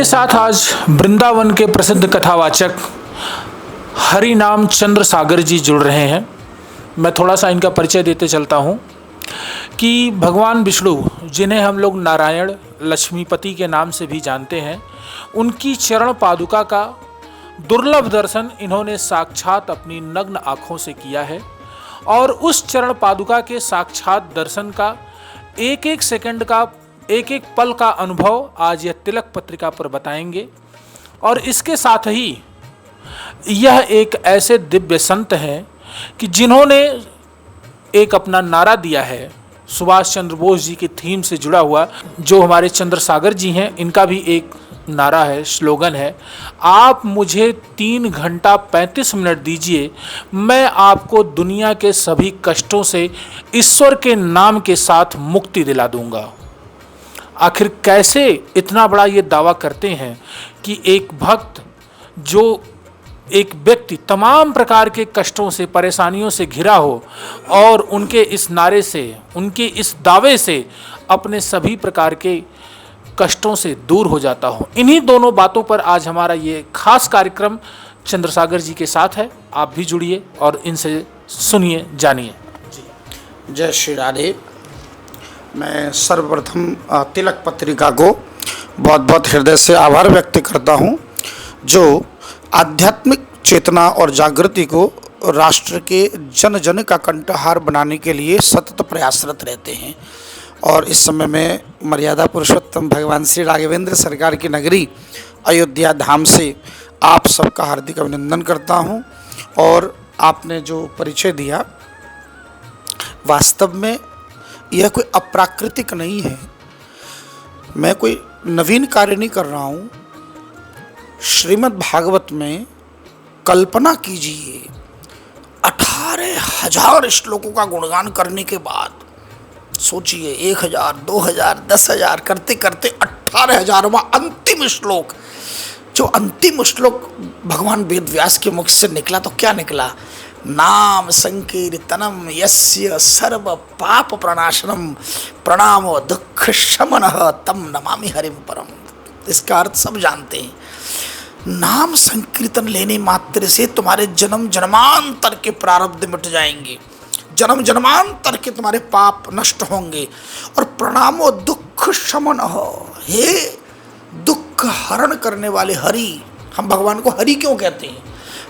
मेरे साथ आज वृंदावन के प्रसिद्ध कथावाचक हरिनाम चंद्र सागर जी जुड़ रहे हैं। मैं थोड़ा सा इनका परिचय देते चलता हूँ कि भगवान विष्णु, जिन्हें हम लोग नारायण लक्ष्मीपति के नाम से भी जानते हैं, उनकी चरण पादुका का दुर्लभ दर्शन इन्होंने साक्षात अपनी नग्न आँखों से किया है और उस चरण पादुका के साक्षात दर्शन का एक एक सेकंड का, एक एक पल का अनुभव आज यह तिलक पत्रिका पर बताएंगे। और इसके साथ ही यह एक ऐसे दिव्य संत हैं कि जिन्होंने एक अपना नारा दिया है सुभाष चंद्र बोस जी की थीम से जुड़ा हुआ, जो हमारे चंद्र सागर जी हैं, इनका भी एक नारा है, स्लोगन है, आप मुझे 3 घंटा 35 मिनट दीजिए, मैं आपको दुनिया के सभी कष्टों से ईश्वर के नाम के साथ मुक्ति दिला दूंगा। आखिर कैसे इतना बड़ा ये दावा करते हैं कि एक भक्त, जो एक व्यक्ति तमाम प्रकार के कष्टों से, परेशानियों से घिरा हो और उनके इस नारे से, उनके इस दावे से अपने सभी प्रकार के कष्टों से दूर हो जाता हो। इन्हीं दोनों बातों पर आज हमारा ये खास कार्यक्रम चंद्रसागर जी के साथ है। आप भी जुड़िए और इनसे सुनिए, जानिए। जय श्री राधे। मैं सर्वप्रथम तिलक पत्रिका को बहुत बहुत हृदय से आभार व्यक्त करता हूँ, जो आध्यात्मिक चेतना और जागृति को राष्ट्र के जन जन का कंठहार बनाने के लिए सतत प्रयासरत रहते हैं। और इस समय में मर्यादा पुरुषोत्तम भगवान श्री राघवेंद्र सरकार की नगरी अयोध्या धाम से आप सबका हार्दिक अभिनंदन करता हूं। और आपने जो परिचय दिया, वास्तव में यह कोई अप्राकृतिक नहीं है। मैं कोई नवीन कार्य नहीं कर रहा हूं। श्रीमद् भागवत में कल्पना कीजिए, 18,000 श्लोकों का गुणगान करने के बाद सोचिए 1,000, 2,000, 10,000 करते करते 18,000वां अंतिम श्लोक, जो अंतिम श्लोक भगवान वेद व्यास के मुख से निकला तो क्या निकला? नाम संकीर्तनम यस्य सर्व पाप प्रणाशनम प्रणामो दुख शमनः तम नमामि हरिम परम। इसका अर्थ सब जानते हैं। नाम संकीर्तन लेने मात्र से तुम्हारे जन्म जन्मांतर के प्रारब्ध मिट जाएंगे, जन्म जन्मांतर के तुम्हारे पाप नष्ट होंगे। और प्रणामो दुख शमन हो, हे दुख हरण करने वाले हरि। हम भगवान को हरि क्यों कहते हैं?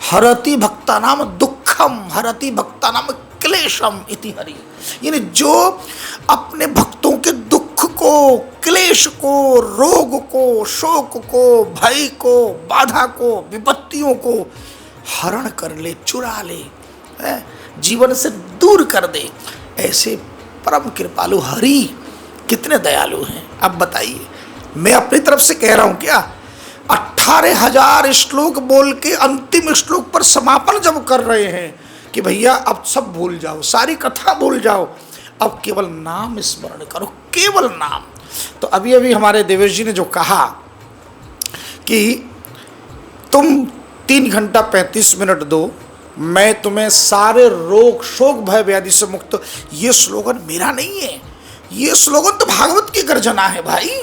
हरति भक्ता नाम दुखम, हरति भक्ता नाम क्लेशम इति हरि। यानी जो अपने भक्तों के दुख को, क्लेश को, रोग को, शोक को, भय को, बाधा को, विपत्तियों को हरण कर ले, चुरा ले, जीवन से दूर कर दे, ऐसे परम कृपालु हरि कितने दयालु हैं। अब बताइए, मैं अपनी तरफ से कह रहा हूं क्या? 18,000 श्लोक बोल के अंतिम श्लोक पर समापन जब कर रहे हैं कि भैया अब सब भूल जाओ, सारी कथा भूल जाओ, अब केवल नाम स्मरण करो, केवल नाम। तो अभी अभी हमारे देवेश जी ने जो कहा कि तुम 3 घंटा 35 मिनट दो, मैं तुम्हें सारे रोग शोक भय व्याधि से मुक्त, ये स्लोगन मेरा नहीं है, ये स्लोगन तो भागवत की गर्जना है भाई।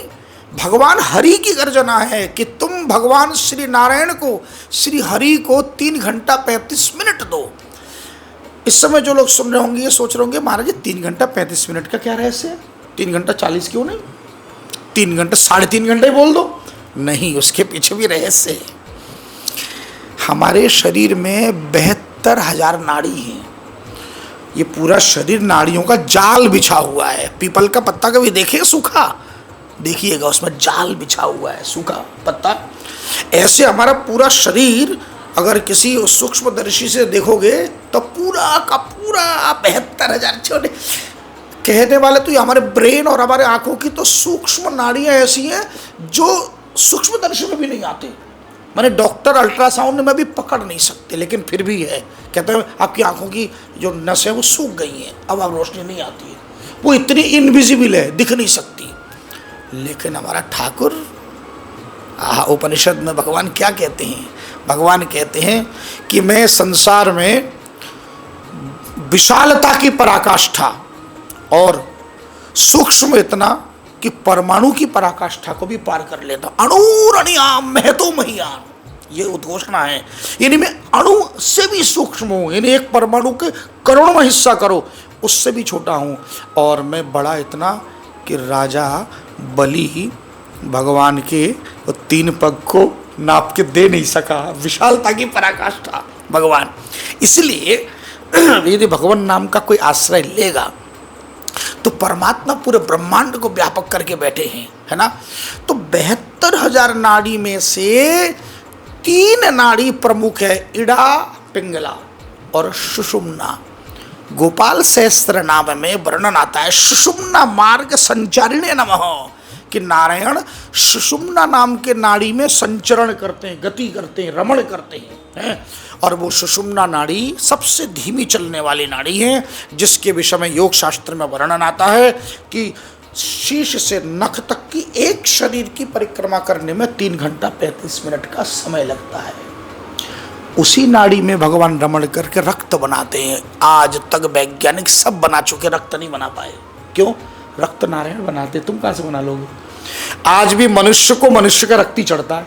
भगवान हरि की गर्जना है कि तुम भगवान श्री नारायण को, श्री हरि को 3 घंटा 35 मिनट दो। इस समय जो लोग सुन रहे होंगे ये सोच रहे होंगे, महाराज जी 3 घंटा 35 मिनट का क्या रहस्य है? 3 घंटा 40 क्यों नहीं? 3 घंटा 3.5 घंटे ही बोल दो। नहीं, उसके पीछे भी रहस्य है। हमारे शरीर में 72,000 नाड़ी हैं। ये पूरा शरीर नाड़ियों का जाल बिछा हुआ है। पीपल का पत्ता कभी देखे सूखा? देखिएगा, उसमें जाल बिछा हुआ है, सूखा पत्ता। ऐसे हमारा पूरा शरीर अगर किसी सूक्ष्मदर्शी से देखोगे तो पूरा का पूरा 72,000 छोटे कहने वाले, तो ये हमारे ब्रेन और हमारे आंखों की तो सूक्ष्म नाड़ियाँ ऐसी हैं जो सूक्ष्मदर्शी में भी नहीं आती। माने डॉक्टर अल्ट्रासाउंड में भी पकड़ नहीं सकते, लेकिन फिर भी है। कहते हैं आपकी आंखों की जो नसें वो सूख गई हैं, अब आप रोशनी नहीं आती है, वो इतनी इनविजिबल है, दिख नहीं सकती। लेकिन हमारा ठाकुर, उपनिषद में भगवान क्या कहते हैं? भगवान कहते हैं कि मैं संसार में विशालता की पराकाष्ठा और सूक्ष्म इतना कि परमाणु की पराकाष्ठा को भी पार कर लेता। अणुरणियाम महतो महियान, ये उद्घोषणा है। यानी मैं अणु से भी सूक्ष्म हूं, यानी एक परमाणु के करोड़ों हिस्सा करो उससे भी छोटा हूं, और मैं बड़ा इतना कि राजा बलि भगवान के 3 पग को नाप के दे नहीं सका। विशालता की पराकाष्ठा भगवान। इसलिए यदि भगवान नाम का कोई आश्रय लेगा तो परमात्मा पूरे ब्रह्मांड को व्यापक करके बैठे हैं, है ना। तो 72,000 नाड़ी में से 3 नाड़ी प्रमुख है, इड़ा, पिंगला और सुषुम्ना। गोपाल सहस्त्र नाम में वर्णन आता है सुषुम्ना मार्ग संचारिणे नमः, कि नारायण सुषुम्ना नाम के नाड़ी में संचरण करते हैं, गति करते हैं, रमण करते हैं। और वो सुषुम्ना नाड़ी सबसे धीमी चलने वाली नाड़ी है, जिसके विषय में योग शास्त्र में वर्णन आता है कि शीश से नख तक की एक शरीर की परिक्रमा करने में 3 घंटा 35 मिनट का समय लगता है। उसी नाड़ी में भगवान रमण करके रक्त बनाते हैं। आज तक वैज्ञानिक सब बना चुके, रक्त नहीं बना पाए। क्यों? रक्त नारायण बनाते, तुम कहां से बना लोगे? आज भी मनुष्य को मनुष्य का रक्त ही चढ़ता है,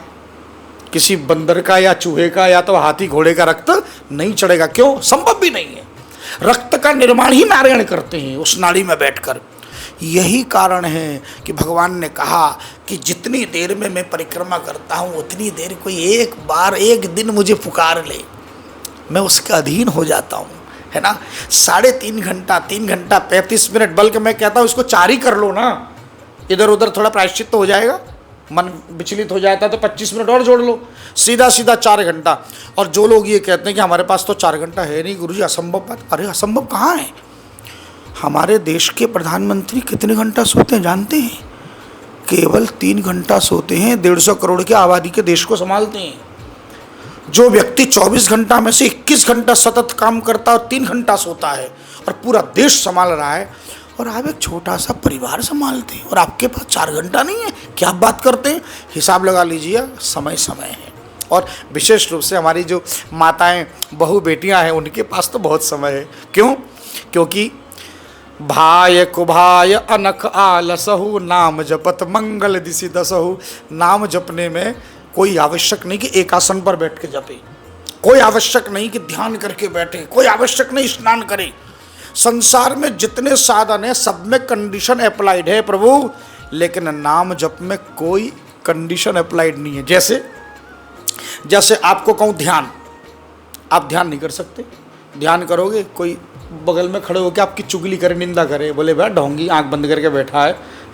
किसी बंदर का या चूहे का या तो हाथी घोड़े का रक्त नहीं चढ़ेगा। क्यों? संभव भी नहीं है। रक्त का निर्माण ही नारायण करते हैं उस नाड़ी में बैठकर। यही कारण है कि भगवान ने कहा कि जितनी देर में मैं परिक्रमा करता हूँ उतनी देर कोई एक बार एक दिन मुझे पुकार ले, मैं उसके अधीन हो जाता हूँ, है ना। 3.5 घंटा 3 घंटा 35 मिनट, बल्कि मैं कहता हूँ इसको 4 ही कर लो ना, इधर उधर थोड़ा प्रायश्चित तो हो जाएगा। मन विचलित हो जाता है तो 25 मिनट और जोड़ लो, सीधा सीधा 4 घंटा। और जो लोग ये कहते हैं कि हमारे पास तो 4 घंटा है नहीं गुरुजी, असंभव बात। अरे असंभव कहाँ है? हमारे देश के प्रधानमंत्री कितने घंटा सोते हैं जानते हैं? केवल 3 घंटा सोते हैं। 150 करोड़ की आबादी के देश को संभालते हैं। जो व्यक्ति 24 घंटा में से 21 घंटा सतत काम करता है और 3 घंटा सोता है और पूरा देश संभाल रहा है, और आप एक छोटा सा परिवार संभालते हैं और आपके पास 4 घंटा नहीं है, क्या आप बात करते हैं? हिसाब लगा लीजिए, समय समय है। और विशेष रूप से हमारी जो माताएं, बहू, बेटियां हैं, उनके पास तो बहुत समय है। क्यों? क्योंकि भाय कुभाय अनख आलसहु, नाम जपत मंगल दिशि दसहु। नाम जपने में कोई आवश्यक नहीं कि एक आसन पर बैठ के जपे, कोई आवश्यक नहीं कि ध्यान करके बैठे, कोई आवश्यक नहीं स्नान करे। संसार में जितने साधन है सब में कंडीशन अप्लाइड है प्रभु, लेकिन नाम जप में कोई कंडीशन अप्लाइड नहीं है। जैसे आपको कहूँ ध्यान, आप ध्यान नहीं कर सकते। ध्यान करोगे, कोई बगल में खड़े होकर आपकी चुगली करे, निंदा करे, बोले भाई ढोंगी आंख बंद करके बैठा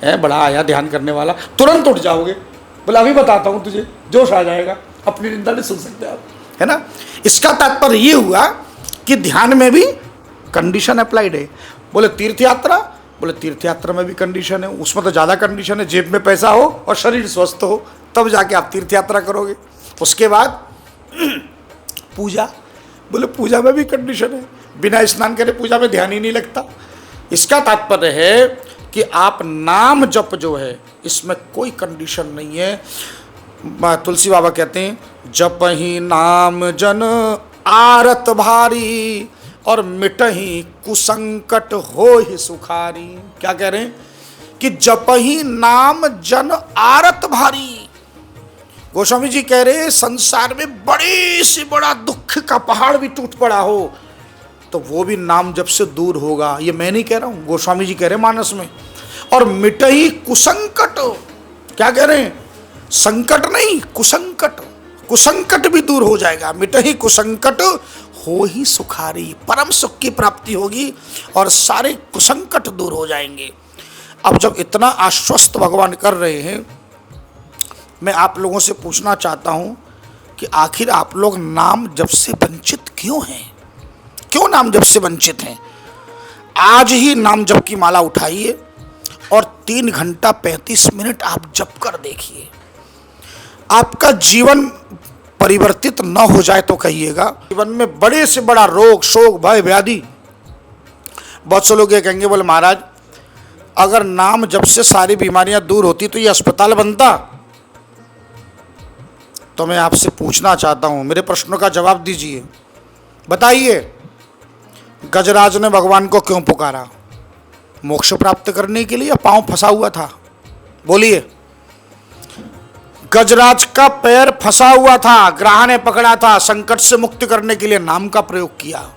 है बड़ा आया ध्यान करने वाला, तुरंत उठ जाओगे, बोले अभी बताता हूँ तुझे, जोश आ जाएगा, अपनी निंदा नहीं सुन सकते आप, है ना। इसका तात्पर्य ये हुआ कि ध्यान में भी कंडीशन अप्लाइड है। बोले तीर्थ यात्रा, बोले तीर्थ यात्रा में भी कंडीशन है, उसमें तो ज़्यादा कंडीशन है, जेब में पैसा हो और शरीर स्वस्थ हो, तब जाके आप तीर्थ यात्रा करोगे। उसके बाद पूजा, बोले पूजा में भी कंडीशन है, बिना स्नान करे पूजा में ध्यान ही नहीं लगता। इसका तात्पर्य है कि आप नाम जप जो है इसमें कोई कंडीशन नहीं है। तुलसी बाबा कहते हैं जपहि नाम जन आरत भारी और मिटहि कुसंकट हो ही सुखारी। क्या कह रहे हैं? कि जपहि नाम जन आरत भारी। गोस्वामी जी कह रहे हैं संसार में बड़े से बड़ा दुख का पहाड़ भी टूट पड़ा हो तो वो भी नाम जप से दूर होगा। ये मैं नहीं कह रहा हूं, गोस्वामी जी कह रहे हैं मानस में। और मिटही कुसंकट, क्या कह रहे हैं? संकट नहीं, कुसंकट, कुसंकट भी दूर हो जाएगा। मिटही कुसंकट हो ही सुखारी, परम सुख की प्राप्ति होगी और सारे कुसंकट दूर हो जाएंगे। अब जब इतना आश्वस्त भगवान कर रहे हैं, मैं आप लोगों से पूछना चाहता हूं कि आखिर आप लोग नाम जप से वंचित क्यों हैं? क्यों नाम जप से वंचित हैं? आज ही नाम जप की माला उठाइए और 3 घंटा 35 मिनट आप जप कर देखिए। आपका जीवन परिवर्तित न हो जाए तो कहिएगा। जीवन में बड़े से बड़ा रोग, शोक, भय, व्याधि, बहुत से लोग ये कहेंगे, बोले महाराज अगर नाम जप से सारी बीमारियां दूर होती तो ये अस्पताल बनता। तो मैं आपसे पूछना चाहता हूं, मेरे प्रश्नों का जवाब दीजिए। बताइए, गजराज ने भगवान को क्यों पुकारा? मोक्ष प्राप्त करने के लिए या पांव फंसा हुआ था? बोलिए। गजराज का पैर फंसा हुआ था, ग्राह ने पकड़ा था, संकट से मुक्त करने के लिए नाम का प्रयोग किया।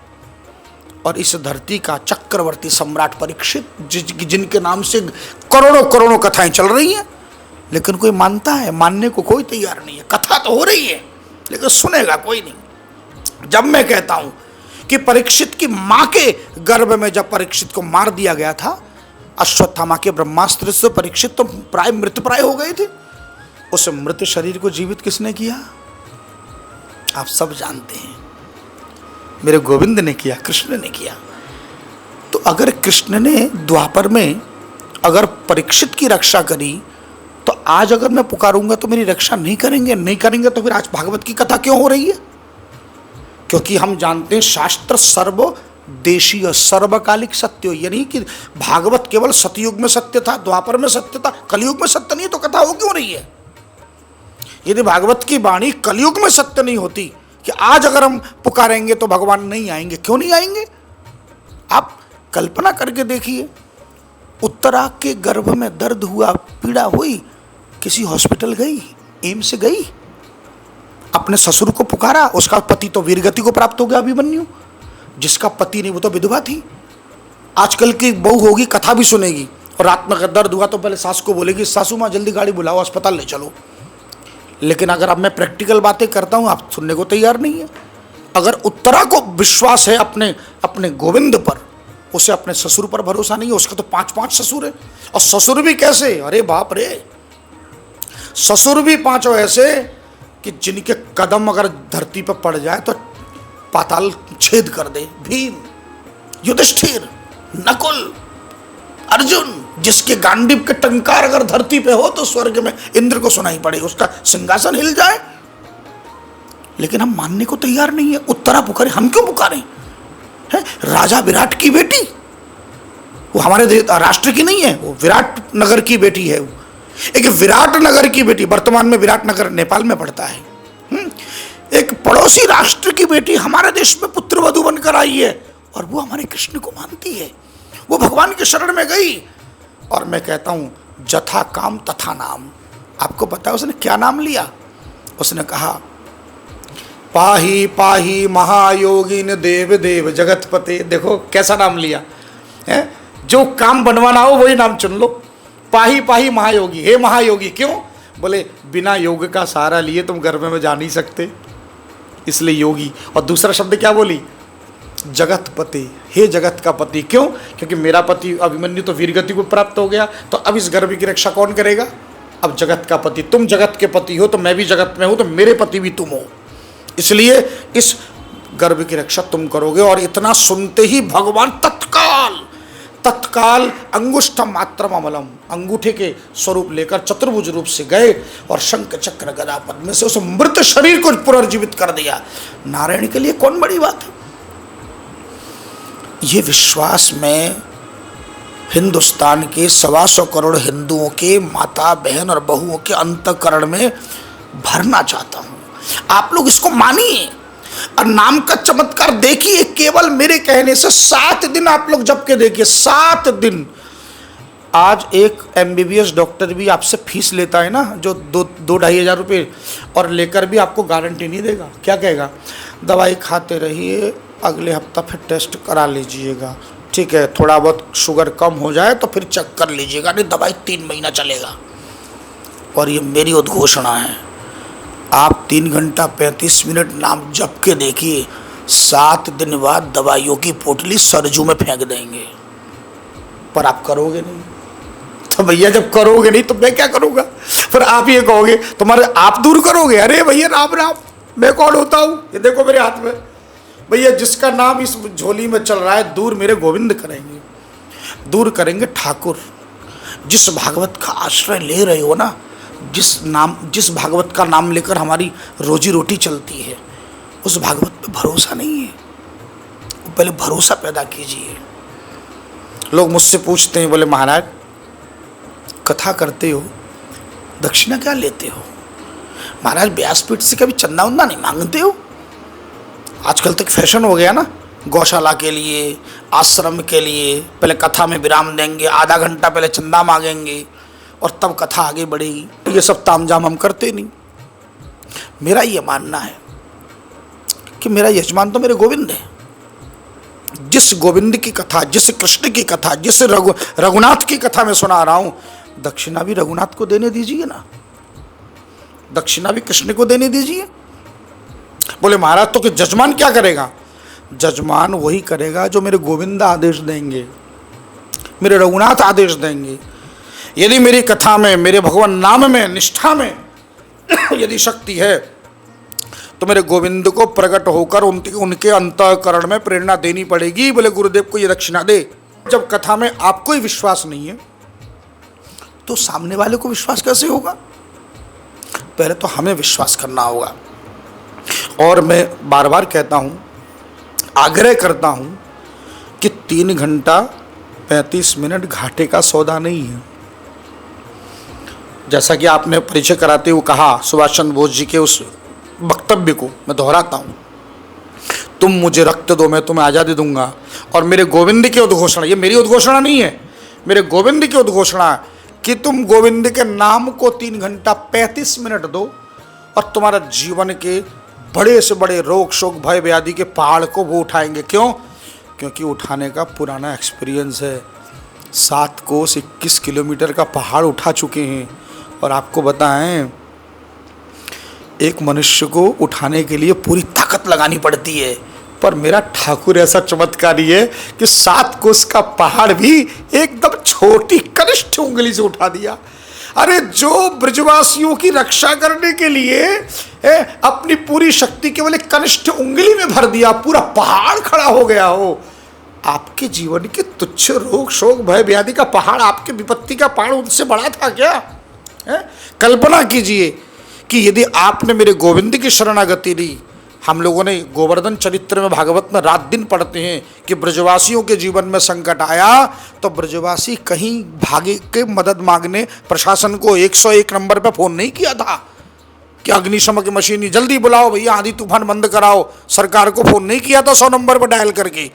और इस धरती का चक्रवर्ती सम्राट परीक्षित, जिनके नाम से करोड़ों करोड़ों कथाएं चल रही हैं, लेकिन कोई मानता है? मानने को कोई तैयार नहीं है। कथा तो हो रही है लेकिन सुनेगा कोई नहीं। जब मैं कहता हूं कि परीक्षित की मां के गर्भ में जब परीक्षित को मार दिया गया था अश्वत्थामा के ब्रह्मास्त्र से, परीक्षित तो प्राय मृत प्राय हो गए थे। उस मृत शरीर को जीवित किसने किया? आप सब जानते हैं, मेरे गोविंद ने किया, कृष्ण ने किया। तो अगर कृष्ण ने द्वापर में अगर परीक्षित की रक्षा करी, तो आज अगर मैं पुकारूंगा तो मेरी रक्षा नहीं करेंगे? नहीं करेंगे तो फिर आज भागवत की कथा क्यों हो रही है? क्योंकि हम जानते हैं शास्त्र सर्वदेशीय सर्वकालिक सत्य, यानी कि भागवत केवल सतयुग में सत्य था, द्वापर में सत्य था, कलयुग में सत्य नहीं, तो कथा हो क्यों रही है? यदि भागवत की वाणी कलयुग में सत्य नहीं होती कि आज अगर हम पुकारेंगे तो भगवान नहीं आएंगे, क्यों नहीं आएंगे? आप कल्पना करके देखिए, उत्तरा के गर्भ में दर्द हुआ, पीड़ा हुई, किसी हॉस्पिटल गई, एम्स से गई, अपने ससुर को पुकारा, उसका पति तो वीरगति को प्राप्त हो गया अभिमन्यु, जिसका पति नहीं वो तो विधवा थी। आजकल की बहू होगी कथा भी सुनेगी, और रात में अगर दर्द हुआ तो पहले सास को बोलेगी, सासू माँ जल्दी गाड़ी बुलाओ, अस्पताल ले चलो। लेकिन अगर अब मैं प्रैक्टिकल बातें करता हूं, आप सुनने को तैयार नहीं है। अगर उत्तरा को विश्वास है अपने गोविंद पर, उसे अपने ससुर पर भरोसा नहीं है। उसका तो 5-5 ससुर है, और ससुर भी कैसे, अरे बाप रे, ससुर भी 5 ऐसे कि जिनके कदम अगर धरती पर पड़ जाए तो पाताल छेद कर दे। भीम, युधिष्ठिर, नकुल, अर्जुन, जिसके गांडीव के टंकार अगर धरती पे हो तो स्वर्ग में इंद्र को सुनाई पड़े, उसका सिंहासन हिल जाए। लेकिन हम मानने को तैयार नहीं है। उत्तरा पुकारे, हम क्यों पुकारें? है राजा विराट की बेटी, वो हमारे राष्ट्र की नहीं है, वो विराट नगर की बेटी है। एक विराट नगर की बेटी, वर्तमान में विराट नगर नेपाल में पड़ता है। एक पड़ोसी राष्ट्र की बेटी हमारे देश में पुत्रवधू बनकर आई है, और वो हमारे कृष्ण को मानती है, वो भगवान के शरण में गई। और मैं कहता हूं जथा काम तथा नाम। आपको पता है उसने क्या नाम लिया? उसने कहा, पाही पाही महायोगिन देव देव जगतपते। देखो कैसा नाम लिया है, जो काम बनवाना हो वही नाम चुन लो। पाही पाही महायोगी, हे महायोगी। क्यों? बोले बिना योग का सहारा लिए तुम गर्भ में जा नहीं सकते, इसलिए योगी। और दूसरा शब्द क्या बोली? जगतपति, हे जगत का पति। क्यों? क्योंकि मेरा पति अभिमन्यु तो वीरगति को प्राप्त हो गया, तो अब इस गर्भ की रक्षा कौन करेगा? अब जगत का पति, तुम जगत के पति हो तो मैं भी जगत में हूं, तो मेरे पति भी तुम हो, इसलिए इस गर्भ की रक्षा तुम करोगे। और इतना सुनते ही भगवान तत्काल अंगुष्ठम मात्रम अमलम, अंगूठे के स्वरूप लेकर चतुर्भुज रूप से गए और शंख चक्र गदा पद्म से उस मृत शरीर को पुनर्जीवित कर दिया। नारायण के लिए कौन बड़ी बात है? ये विश्वास में हिंदुस्तान के 125 करोड़ हिंदुओं के माता बहन और बहुओं के अंतःकरण में भरना चाहता हूं। आप लोग इसको मानिए और नाम का चमत्कार देखिए। केवल मेरे कहने से 7 दिन आप लोग जप के देखिए, 7 दिन। आज एक MBBS डॉक्टर भी आपसे फीस लेता है ना, जो 2-2.5 हज़ार रुपये, और लेकर भी आपको गारंटी नहीं देगा। क्या कहेगा? दवाई खाते रहिए, अगले हफ्ता फिर टेस्ट करा लीजिएगा, ठीक है, थोड़ा बहुत शुगर कम हो जाए तो फिर चेक कर लीजिएगा, नहीं दवाई 3 महीना चलेगा। और ये मेरी उद्घोषणा है, आप 3 घंटा 35 मिनट नाम जप के देखिए, 7 दिन बाद दवाइयों की पोटली सरजू में फेंक देंगे। पर आप करोगे नहीं, तो भैया जब करोगे नहीं तो मैं क्या करूँगा? फिर आप ये कहोगे तुम्हारे आप दूर करोगे। अरे भैया राम राम, मैं कौन होता हूँ? ये देखो मेरे हाथ में, भैया जिसका नाम इस झोली में चल रहा है, दूर मेरे गोविंद करेंगे, दूर करेंगे ठाकुर। जिस भागवत का आश्रय ले रहे हो ना, जिस भागवत का नाम लेकर हमारी रोजी रोटी चलती है, उस भागवत पे भरोसा नहीं है, पहले भरोसा पैदा कीजिए। लोग मुझसे पूछते हैं, बोले महाराज कथा करते हो, दक्षिणा क्या लेते हो? महाराज व्यासपीठ से कभी चंदा उंदा नहीं मांगते हो? आजकल तक फैशन हो गया ना, गौशाला के लिए, आश्रम के लिए पहले कथा में विराम देंगे, आधा घंटा पहले चंदा मांगेंगे, और तब कथा आगे बढ़ेगी। ये सब तामझाम हम करते नहीं। मेरा ये मानना है कि मेरा यजमान तो मेरे गोविंद है। जिस गोविंद की कथा, जिस कृष्ण की कथा, जिस रघुनाथ की कथा मैं सुना रहा हूं, दक्षिणा भी रघुनाथ को देने दीजिए ना, दक्षिणा भी कृष्ण को देने दीजिए। बोले महाराज तो कि जजमान क्या करेगा? जजमान वही करेगा जो मेरे गोविंद आदेश देंगे, मेरे रघुनाथ आदेश देंगे। यदि मेरी कथा में, मेरे भगवान नाम में, निष्ठा में यदि शक्ति है तो मेरे गोविंद को प्रकट होकर उनके अंतःकरण में प्रेरणा देनी पड़ेगी। बोले गुरुदेव को ये दक्षिणा दे। जब कथा में आपको ही विश्वास नहीं है तो सामने वाले को विश्वास कैसे होगा? पहले तो हमें विश्वास करना होगा। और मैं बार बार कहता हूं, आग्रह करता हूं कि 3 घंटा 35 मिनट घाटे का सौदा नहीं है। जैसा कि आपने परिचय कराते हुए कहा सुभाष चंद्र बोस जी के उस वक्तव्य को मैं दोहराता हूं, तुम मुझे रक्त दो मैं तुम्हें आज़ादी दूंगा। और मेरे गोविंद की उद्घोषणा, ये मेरी उद्घोषणा नहीं है, मेरे गोविंद की उद्घोषणा है कि तुम गोविंद के नाम को 3 घंटा 35 मिनट दो और तुम्हारा जीवन के बड़े से बड़े रोग शोक भय व्याधि के पहाड़ को वो उठाएंगे। क्यों? क्योंकि उठाने का पुराना एक्सपीरियंस है। 7 कोस 21 किलोमीटर का पहाड़ उठा चुके हैं। और आपको बताएं, एक मनुष्य को उठाने के लिए पूरी ताकत लगानी पड़ती है, पर मेरा ठाकुर ऐसा चमत्कारी है कि 7 कोस का पहाड़ भी एकदम छोटी कनिष्ठ उंगली से उठा दिया। अरे जो ब्रजवासियों की रक्षा करने के लिए अपनी पूरी शक्ति केवल एक कनिष्ठ उंगली में भर दिया, पूरा पहाड़ खड़ा हो गया हो। आपके जीवन के तुच्छ रोग शोक भय व्याधि का पहाड़, आपके विपत्ति का पहाड़ उनसे बड़ा था क्या? कल्पना कीजिए कि यदि आपने मेरे गोविंद की शरणागति ली। हम लोगों ने गोवर्धन चरित्र में, भागवत में रात दिन पढ़ते हैं कि ब्रजवासियों के जीवन में संकट आया तो ब्रजवासी कहीं भागे के मदद मांगने प्रशासन को 101 नंबर पर फोन नहीं किया था कि अग्निशमन की मशीन जल्दी बुलाओ भैया, आंधी तूफान बंद कराओ। सरकार को फोन नहीं किया था 100 नंबर पर डायल करके।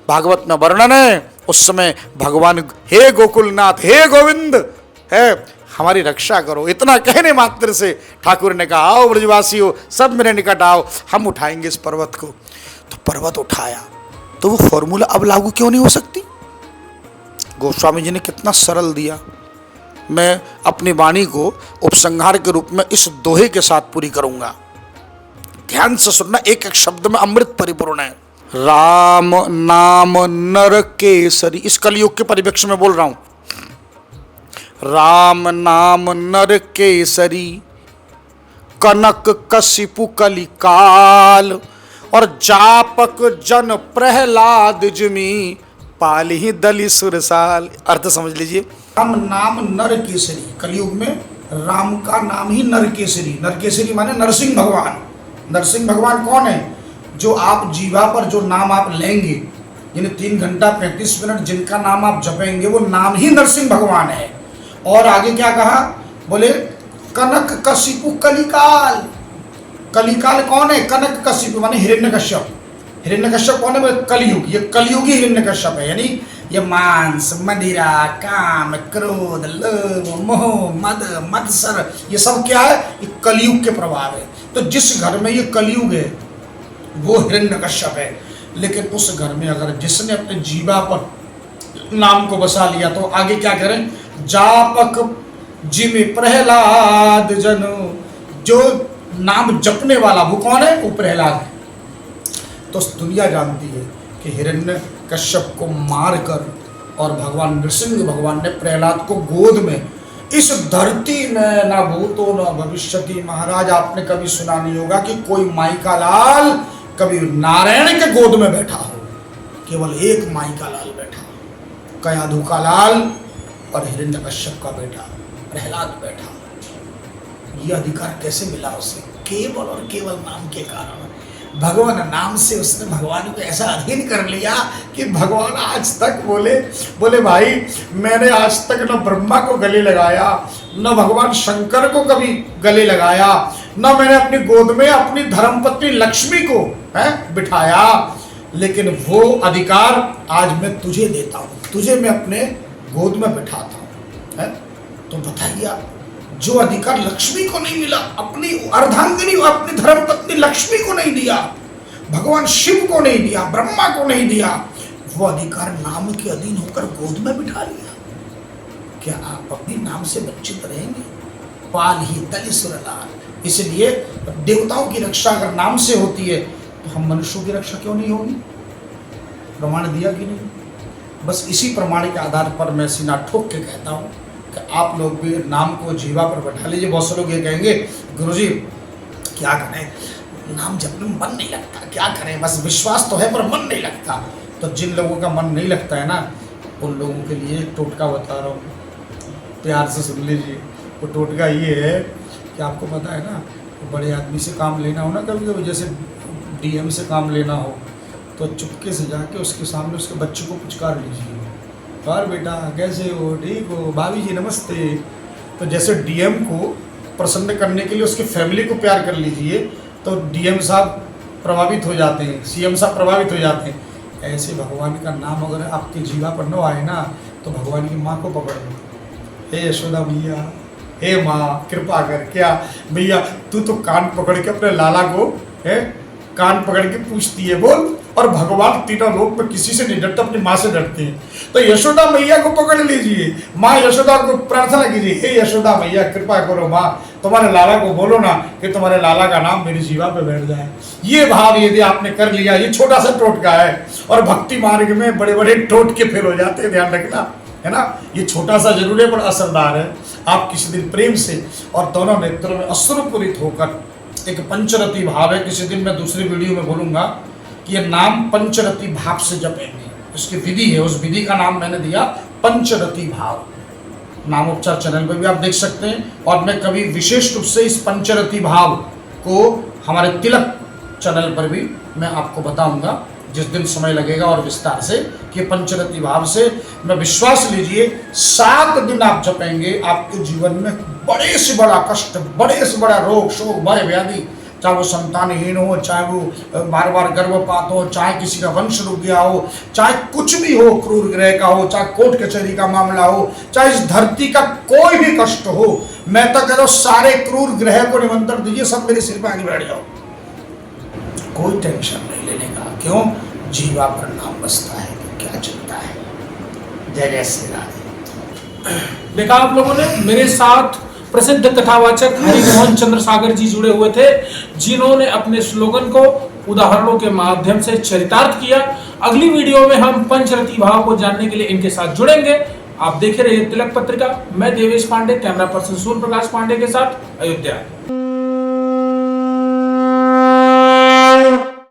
भागवत में वर्णन है उस समय भगवान, हे गोकुलनाथ, हे गोविंद, है हमारी रक्षा करो। इतना कहने मात्र से ठाकुर ने कहा, आओ ब्रजवासियों, सब मेरे निकट आओ, हम उठाएंगे इस पर्वत को। तो पर्वत उठाया। तो वो फॉर्मूला अब लागू क्यों नहीं हो सकती? गोस्वामी जी ने कितना सरल दिया। मैं अपनी वाणी को उपसंहार के रूप में इस दोहे के साथ पूरी करूंगा। ध्यान से सुनना, एक एक शब्द में अमृत परिपूर्ण है। राम नाम नर केसरी, इस कलयुग के परिप्रेक्ष्य में बोल रहा हूं। राम नाम नर केसरी, कनक कशिपु कलिकाल, और जापक जन प्रहलाद जिमी, पाली दलि सुरसाल। अर्थ समझ लीजिए। राम नाम नर केसरी, कलयुग में राम का नाम ही नर केसरी। नर केसरी माने नरसिंह भगवान। नरसिंह भगवान कौन है? जो आप जीवा पर जो नाम आप लेंगे, यानी 3 घंटा 35 मिनट जिनका नाम आप जपेंगे, वो नाम ही नरसिंह भगवान है। और आगे क्या कहा? बोले कनक कशिपु कलिकाल। कलिकाल कौन है? कनक कशिपु माने हिरण्यकश्यप। हिरण्यकश्यप कौन है? कलयुग। ये कलयुगी हिरण्यकश्यप है, यानी ये मांस, मदिरा, काम, क्रोध, लोभ, मोह, मद, मत्सर, ये सब क्या है? ये कलयुग के प्रभाव है। तो जिस घर में ये कलयुग है वो हिरण्यकश्यप है। लेकिन उस घर में अगर जिसने अपने जीवा पर नाम को बसा लिया तो आगे क्या करें? जापक जिमि प्रहलाद जनो, जो नाम जपने वाला वो कौन है? वो प्रहलाद है। तो दुनिया जानती है कि हिरण्यकश्यप को मारकर और भगवान नृसिंह भगवान ने प्रहलाद को गोद में, इस धरती में न भूतो न भविष्यति। महाराज आपने कभी सुना नहीं होगा कि कोई माई का लाल कभी नारायण के गोद में बैठा हो। केवल एक माई का लाल बैठा हो, कयाधु का लाल और हिरण्यकश्यप का बेटा प्रहलाद बैठा। यह अधिकार कैसे मिला उसे? केवल और केवल नाम के कारण। भगवान नाम से उसने भगवान को ऐसा अधीन कर लिया कि भगवान आज तक बोले भाई, मैंने आज तक न ब्रह्मा को गले लगाया, न भगवान शंकर को कभी गले लगाया, न मैंने अपनी गोद में अपनी धर्मपत्नी लक्ष्मी को बिठाया, लेकिन वो अधिकार आज मैं तुझे देता हूँ, तुझे मैं अपने गोद में बिठाता हूँ। तो बताइए आप, जो अधिकार लक्ष्मी को नहीं मिला, अपनी अर्धांगिनी अपनी धर्मपत्नी लक्ष्मी को नहीं दिया, भगवान शिव को नहीं दिया, ब्रह्मा को नहीं दिया, वो अधिकार नाम के अधीन होकर गोद में बिठा लिया। क्या आप अपने नाम से वंचित रहेंगे? पाल ही तलि सुरलाल। इसलिए देवताओं की रक्षा अगर नाम से होती है तो हम मनुष्यों की रक्षा क्यों नहीं होगी? प्रमाण दिया कि नहीं? बस इसी प्रमाण के आधार पर मैं सीना ठोक के कहता हूँ कि आप लोग भी नाम को जीवा पर बैठा लीजिए। बहुत से लोग ये कहेंगे गुरुजी क्या करें, नाम जपने में मन नहीं लगता, क्या करें, बस विश्वास तो है पर मन नहीं लगता। तो जिन लोगों का मन नहीं लगता है ना, उन लोगों के लिए एक टोटका बता रहा हूँ, प्यार से सुन लीजिए। वो टोटका ये है कि आपको पता है ना, बड़े आदमी से काम लेना हो ना, कभी कभी जैसे डीएम से काम लेना हो, तो चुपके से जाके उसके सामने उसके बच्चे को पुचकार लीजिए, और बेटा कैसे हो, ठीक हो, भाभी जी नमस्ते। तो जैसे डीएम को प्रसन्न करने के लिए उसकी फैमिली को प्यार कर लीजिए तो डीएम साहब प्रभावित हो जाते हैं, सीएम साहब प्रभावित हो जाते हैं। ऐसे भगवान का नाम अगर आपके जीवा पर न आए ना, तो भगवान की माँ को पकड़ लो, हे यशोदा मैया, हे माँ कृपा कर। क्या भैया तू तो कान पकड़ के अपने लाला को है कान पकड़ के पूछती है, बोल। और भगवान तीनों लोक में किसी से नहीं डरते, अपनी माँ से डरते हैं। तो यशोदा मैया को पकड़ लीजिए, माँ यशोदा को प्रार्थना कीजिए, हे यशोदा मैया कृपा करो माँ, तुम्हारे लाला को बोलो ना कि तुम्हारे लाला का नाम मेरी जीवा पे बैठ जाए। ये भाव यदि आपने कर लिया, ये छोटा सा टोटका है, और भक्ति मार्ग में बड़े बड़े टोटके फेल हो जाते हैं, ध्यान रखना है ना। ये छोटा सा जरूर है पर असरदार है। आप किसी दिन प्रेम से और दोनों नेत्रों में अश्रुपूरित होकर, एक पंचरति भाव है, किसी दिन मैं दूसरी वीडियो में बोलूंगा कि ये नाम पंचरति भाव से जपेंगे, उसकी विधि है, उस विधि का नाम मैंने दिया पंचरति भाव। नामोपचार चैनल पर भी आप देख सकते हैं, और मैं कभी विशेष रूप से इस पंचरति भाव को हमारे तिलक चैनल पर भी मैं आपको बताऊंगा जिस दिन समय लगेगा, और विस्तार से कि पंचरति भाव से मैं विश्वास लीजिए 7 दिन आप जपेंगे, आपके जीवन में बड़े से बड़ा कष्ट, बड़े से बड़ा रोग शोक भय व्याधि, चाहे वो संतानहीन हो, चाहे वो बार बार गर्भपात हो, चाहे किसी का वंश रुक गया हो, चाहे कुछ भी हो, क्रूर ग्रह का हो, चाहे कोर्ट कचहरी का मामला हो, चाहे इस धरती का कोई भी कष्ट हो, मैं तो कह रहा हूं सारे क्रूर ग्रह को निमंत्रण दीजिए, सब मेरे सिर पर आगे बैठ जाओ, कोई टेंशन नहीं लेने का। क्यों? जीवा पर नाम बसता है तो क्या चिंता है। जय जय श्री राधे। देखा आप लोगों ने, मेरे साथ प्रसिद्ध कथावाचक हरिमोहन चंद्र सागर जी जुड़े हुए थे, जिन्होंने अपने स्लोगन को उदाहरणों के माध्यम से चरितार्थ किया। अगली वीडियो में हम पंचरति भाव को जानने के लिए इनके साथ जुड़ेंगे। आप देखे रहिए तिलक पत्रिका। मैं देवेश पांडे, कैमरा पर्सन सूर्य प्रकाश पांडे के साथ, अयोध्या।